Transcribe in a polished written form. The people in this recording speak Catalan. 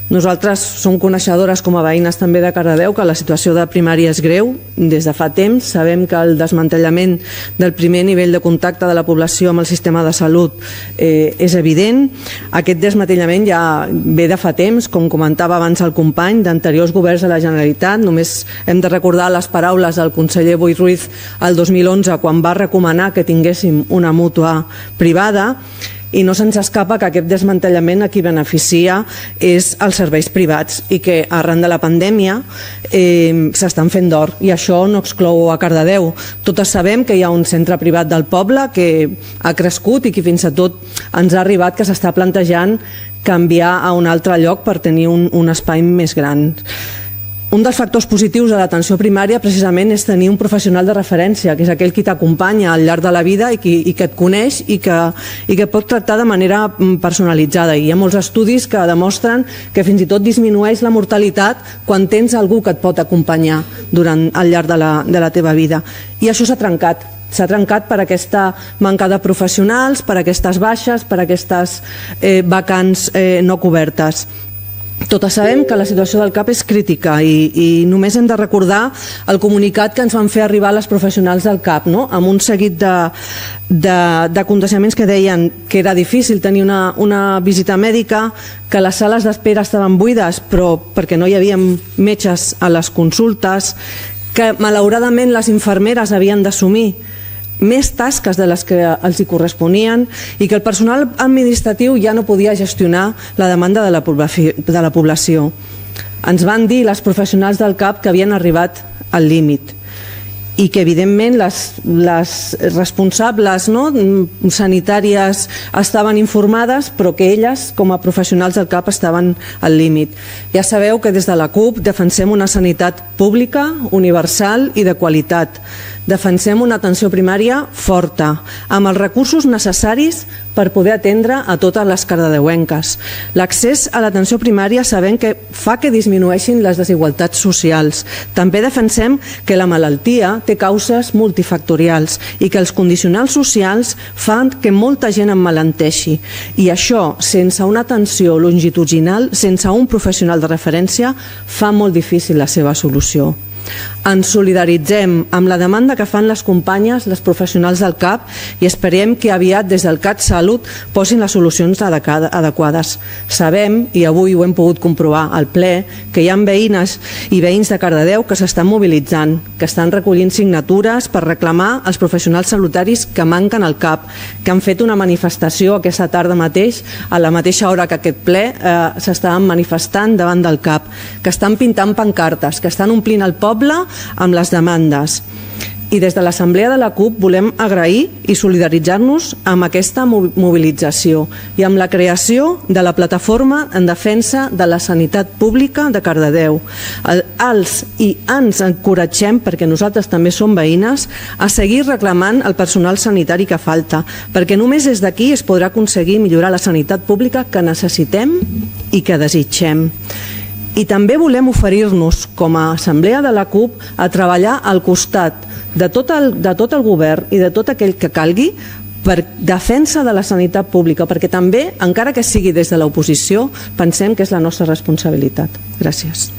Nosaltres som coneixedores com a veïnes també de Cardedeu que la situació de primària és greu des de fa temps. Sabem que el desmantellament del primer nivell de contacte de la població amb el sistema de salut és evident. Aquest desmantellament ja ve de fa temps, com comentava abans el company, d'anteriors governs de la Generalitat. Només hem de recordar les paraules del conseller Boi Ruiz el 2011 quan va recomanar que tinguéssim una mútua privada. I no se'ns escapa que aquest desmantellament a qui beneficia és els serveis privats i que arran de la pandèmia s'estan fent d'or, i això no exclou a Cardedeu. Totes sabem que hi ha un centre privat del poble que ha crescut i que fins i tot ens ha arribat que s'està plantejant canviar a un altre lloc per tenir un espai més gran. Un dels factors positius de l'atenció primària precisament és tenir un professional de referència, que és aquell qui t'acompanya al llarg de la vida i que et coneix i que pot tractar de manera personalitzada. I hi ha molts estudis que demostren que fins i tot disminueix la mortalitat quan tens algú que et pot acompanyar al llarg de la teva vida. I això s'ha trencat. S'ha trencat per aquesta manca de professionals, per aquestes baixes, per aquestes vacants no cobertes. Totes sabem que la situació del CAP és crítica i només hem de recordar el comunicat que ens van fer arribar les professionals del CAP, amb un seguit de condicionaments que deien que era difícil tenir una visita mèdica, que les sales d'espera estaven buides però perquè no hi havia metges a les consultes, que malauradament les infermeres havien d'assumir més tasques de les que els hi corresponien i que el personal administratiu ja no podia gestionar la demanda de la població. Ens van dir les professionals del CAP que havien arribat al límit i que evidentment les responsables sanitàries estaven informades però que elles com a professionals del CAP estaven al límit. Ja sabeu que des de la CUP defensem una sanitat pública, universal i de qualitat. Defensem una atenció primària forta, amb els recursos necessaris per poder atendre a totes les cardedeuenques. L'accés a l'atenció primària sabem que fa que disminueixin les desigualtats socials. També defensem que la malaltia té causes multifactorials i que els condicionals socials fan que molta gent emmalenteixi. I això, sense una atenció longitudinal, sense un professional de referència, fa molt difícil la seva solució. Ens solidaritzem amb la demanda que fan les companyes, les professionals del CAP, i esperem que aviat des del CatSalut posin les solucions adequades. Sabem, i avui ho hem pogut comprovar al ple, que hi ha veïnes i veïns de Cardedeu que s'estan mobilitzant, que estan recollint signatures per reclamar els professionals sanitaris que manquen al CAP, que han fet una manifestació aquesta tarda mateix, a la mateixa hora que aquest ple s'estaven manifestant davant del CAP, que estan pintant pancartes, que estan omplint el poble amb les demandes. I des de l'Assemblea de la CUP volem agrair i solidaritzar-nos amb aquesta mobilització i amb la creació de la plataforma en defensa de la sanitat pública de Cardedeu. Ens encoratgem, perquè nosaltres també som veïnes, a seguir reclamant el personal sanitari que falta, perquè només des d'aquí es podrà aconseguir millorar la sanitat pública que necessitem i que desitgem. I també volem oferir-nos com a Assemblea de la CUP a treballar al costat de tot el govern i de tot aquell que calgui per defensa de la sanitat pública, perquè també, encara que sigui des de l'oposició, pensem que és la nostra responsabilitat. Gràcies.